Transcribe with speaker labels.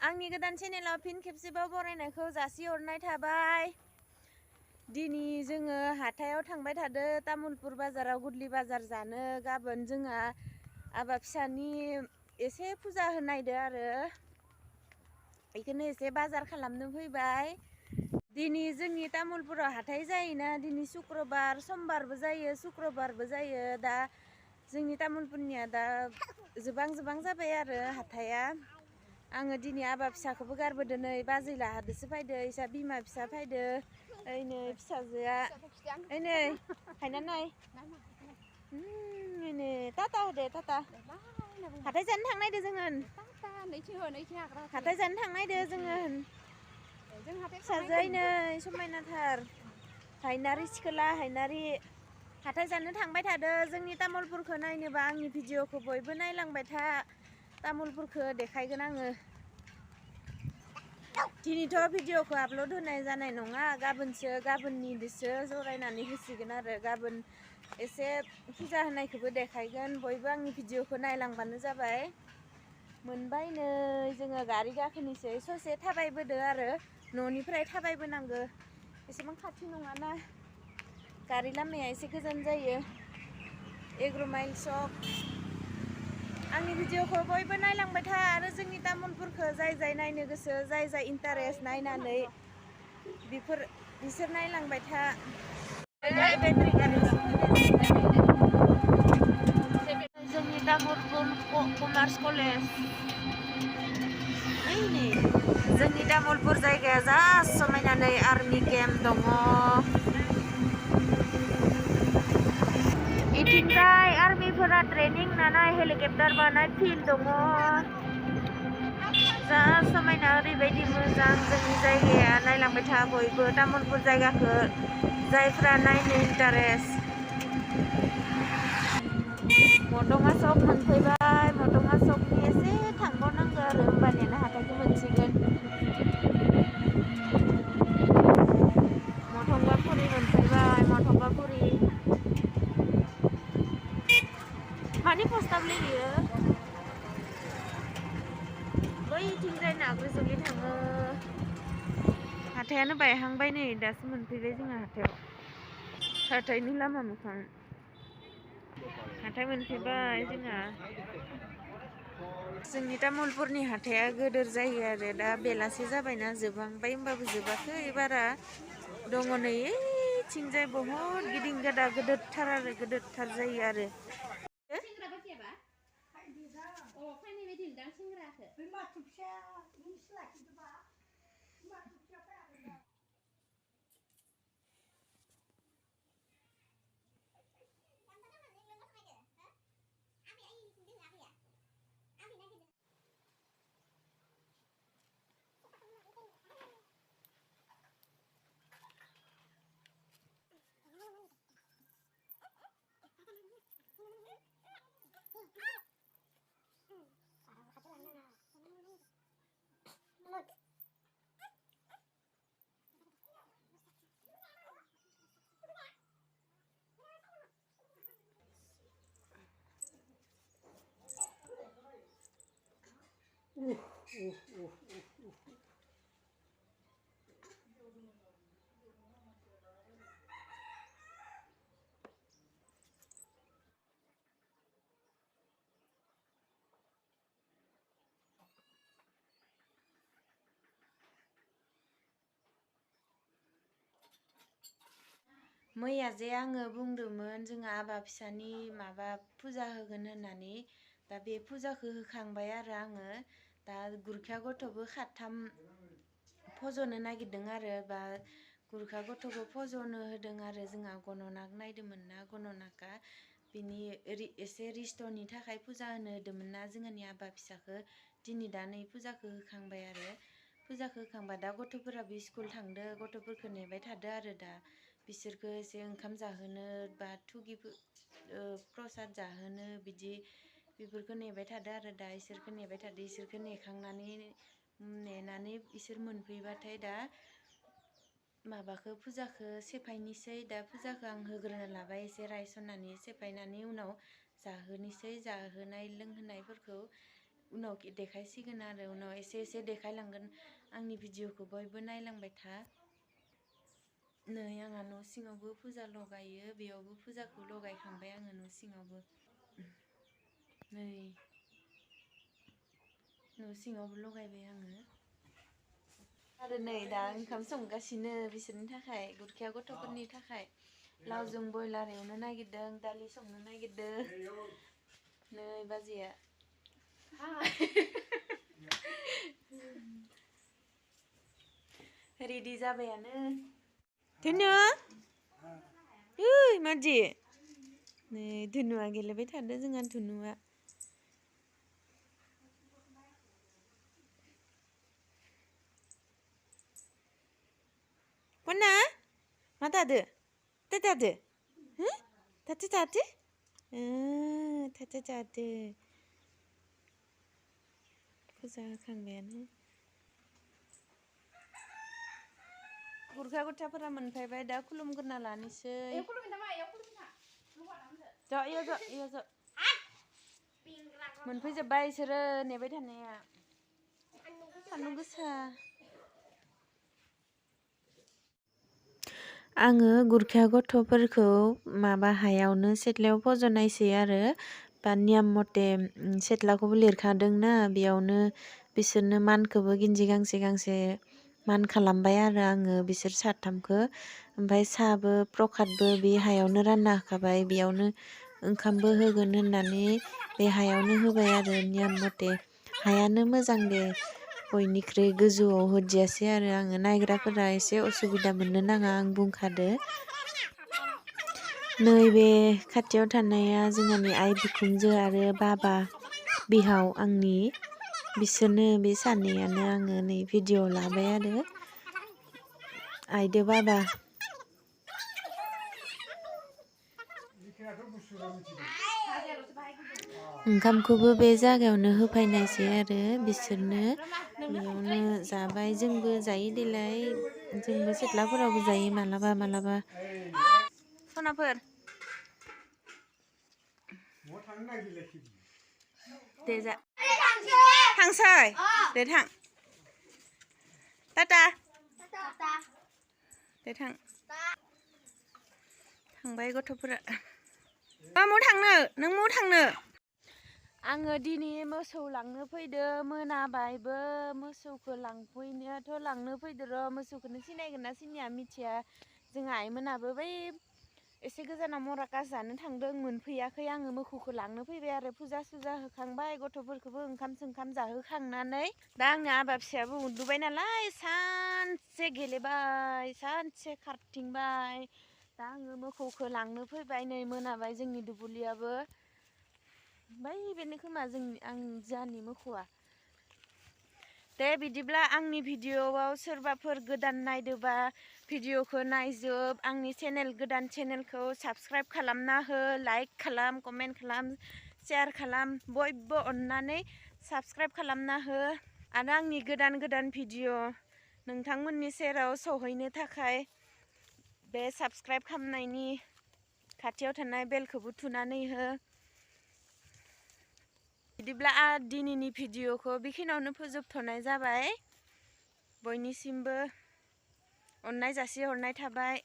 Speaker 1: आंनि गोदान चेनेलाव फिन खेबसेबाव बरायनायखौ जासिहरनाय थाबाय। दिनै जोङो हाथायाव थांबाय थादो तामुलपुर बाजाराव गुदलि बाजार जानो। गाबोन जोंहा आबा फिसानि एसे फुजा होनायदो आरो बेखौनो एसे बाजार खालामनो फैबाय। दिनै जोंनि तामुलपुराव हाथाय जायोना, दिनै शुक्रबार, समबारबो जायो, शुक्रबारबो जायो। दा जोंनि तामुलपुरनिया दा जोबां जाबाय आरो हाथाया। आङो दिनै आबा फिसाखौबो गारबोदो, नै बाजै लाहादोसो फैदो, इसा बिमा फिसा फैदो। ओइ नै फिसाजोआ, ओइ नै हायना नाय, नै टाटा होदे टाटा। हाथाय जानो थांनायदो जोङो, हाथाय जानो थांनायदो जोङो। फिसाजो नै समायनाथार, हायनारि सिखोला हायनारि। हाथाय जानो थांबाय थादो। जोंनि तामुलपुरखौ नायनोबा आंनि भिडिअखौ बयबो नायलांबाय था। तामुलपुरखौ देखायगोन आङो। दिनैथ' भिडिअखौ आपल'ड होनाय जानाय नङा, गाबोननिदोसो जरायनानै होसिगोन आरो। गाबोन एसे फुजा होनायखौबो देखायगोन, बयबो आंनि भिडिअखौ नायलांबानो जाबाय। मोनबाय नै जोङो गारि गाखोनोसै, ससे थाबायबोदो आरो न'निफ्राय थाबायबोनांगौ, एसेबां खाथि नङाना, गारि लामाया एसे गोजान जायो। एग्र'माइल सक। आंनि भिडिअखौ बयबो नायलांबाय था आरो जोंनि तामुलपुरखौ जाय नायनो गोसो, जाय इन्टारेस्ट नायनानै बिसोर नायलांबाय था। जोंनि तामुलपुर कमार्स कलेज, जोंनि तामुलपुर जायगाया जा समायना, नै आर्मि केम्प दङ। इथिंजाय आर्मिफोरा ट्रेनिं लानाय हेलिकप्टार बानाय फिल्ड दङ। जा समायना, ओरैबायदि मोजां जोंनि जायगाया। नायलांबाय था बयबो तामुलपुर जायगाखौ, जायफ्रा नायनो इन्टारेस्ट। मटङा सक मोनफैबाय, मटङा सकनि एसे थांबावनांगौ आरो होमबानियानो हाथायखौ मोनसिगोन। मटंगाफुरि मोनफैबाय, मटंगाफुरि। मानि पस्टाबलै बियो? बैथिंजाय नाग्रिजुलि थाङो। हाथायानो बायहांबाय, नै दासो मोनफैबाय जोंहा हाथायाव। हाथायनि लामा मोखां, हाथाय मोनफैबाय जोंहा। जोंनि तामुलपुरनि हाथाया गोदोर जायो आरो दा बेलासि जाबायना, जोबहांबाय होमबाबो जोबाखै बारा दङ। नै ओइथिंजाय बहुद गिदिं गादा गोदोरथार आरो गोदोरथार जायो आरो। मैया जे आङो बुंदोंमोन जोंहा आबा फिसानि माबा फुजा होगोन होननानै, दा बे फुजाखौ होखांबाय आरो आङो। दा गुरखिया गथ'बो खाथाम फज'नो नागिरदों आरो, बा गुरखा गथ'खौ फज'नो होदों आरो जोंहा। गन'नाक नायदोंमोन ना, गन'नाकआ बिनि एसे रिस्ट'नि थाखाय फुजा होनो होदोंमोन ना जोंहानि आबा फिसाखौ। दिनै दा नै फुजाखौ होखांबाय आरो। फुजाखौ होखांबा दा गथ'फोराबो स्कुल थांदो, गथ'फोरखौ नेबाय थादो आरो दा बिसोरखौ एसे ओंखाम जाहोनो बा थुगि प्रसाद जाहोनो, बेफोरखौ नेबाय थादो आरो दा इसोरखौ नेबाय थादो। इसोरखौ नेनानै इसोर मोनफैबाथाय दा माबाखौ फुजाखौ सेफायनोसै। दा फुजाखौ आं होग्रोना लाबाय, एसे रायसननानै सेफायनानै उनाव जाहोनोसै। जाहोनाय लोंहोनायफोरखौ उनाव देखायसिगोन आरो उनाव एसे एसे देखायलांगोन आंनि भिडिअखौ बयबो नायलांबाय था नै आंहा न' सिङावबो फुजा लगायो बेयावबो फुजाखौ लगायखांबाय आङो न' सिङावबो नै न' सिङावबो लगायबाय आङो आरो नै दा ओंखाम संगासिनो बिसोरनि थाखाय गुरखिया गथ'फोरनि थाखाय लावजों बयलार एवनो नागिरदों दालि संनो नागिरदों नै बाजैया रेडि जाबायानो धुनु ओइ मादि नै धुनुआ गेलेबाय थादों जोंहा धुनुआ Mana? Mata ada? Tak ada? Hah? Tak ada? Tak ada. Fुजा होखांबायानो Gorkha गथाफोरा मोनफैबाय दा खुलुमग्रोना लानोसै ज' मोनफैजोब्बाय इसोरो नेबाय थानाया सान्दुं गोसा आङो गुरखिया गथ'फोरखौ माबा हायावनो सेथ्लायाव फज'नायसै आरो बा नियम मथे सेथ्लाखौबो लिरखादोंना बेयावनो बिसोरनो मानखौबो गिन्जि गांसे गांसे मान खालामबाय आरो आङो बिसोर साथामखौ ओमफ्राय साहाबो प्रखादबो बे हायावनो रानना होखाबाय बेयावनो ओंखामबो होगोन होननानै बे हायावनो होबाय आरो नियम मथे हायानो मोजां दे बयनिख्रुइ गोजौआव होदियासै आरो आङो नायग्राफोरा एसे असुबिदा मोननो नाङा आं बुंखादो नैबे खाथियाव थानाया जोंहानि आइ बिखुनजो आरो बाबा बिहाव आंनि बिसोरनो बे सानैयानो आङो नै भिडिअ लाबाय आरो आइदो बाबा ओंखामखौबो बे जायगायावनो होफैनायसै आरो बिसोरनो बेयावनो जाबाय जोंबो जायो देलाय जोंबो सेथ्लाफोरावबो जायो मालाबा मालाबा सनाफोर दे जा थांसै दे थां टाटा दे थां थांबाय गथ'फोरा मायाव थांनो नों मायाव थांनो आङो दिनै मोसौ लांनो फैदों मोनाबायबो मोसौखौ लांफैनायाथ' लांनो फैदो र' मोसौखौनो सिनायगोन ना सिनाया मिथिया जोंहा आइमोनाबो बै एसे गोजानाव मराकास जानो थांदों मोनफैयाखै आङो मोसौखौ लांनो फैबाय आरो फुजा सुजा होखांबाय गथ'फोरखौबो ओंखाम जाहोखांनानै दा आंनि आबा फिसायाबो उन्दुबाय नालाय सानसे गेलेबाय सानसे खारथिंबाय दा आङो मोसौखौ लांनो फैबाय नै मोनाबाय जोंनि दुब्लियाबो ओमफ्राय बेनो खोमा आं जानि मोसौआ दे बिदिब्ला आंनि भिडिअआव सोरबाफोर गोदान नायदोबा भिडिअखौ नायजोब आंनि गोदान चेनेलखौ साबस्क्राइब खालामना हो लाइक खालाम कमेन्ट खालाम शेयार खालाम बयबो अननानै साबस्क्राइब खालामना हो आरो आंनि गोदान भिडिअ नोंथांमोननि सेराव सौहैनो थाखाय बे साबस्क्राइब खालामनायनि खाथियाव थानाय बेलखौबो थुनानै हो बिदिब्ला दिनैनि भिडिअखौ बेखिनियावनो फोजोबथ'नाय जाबाय बयनिसिमबो अननाय जासिहरनाय थाबाय।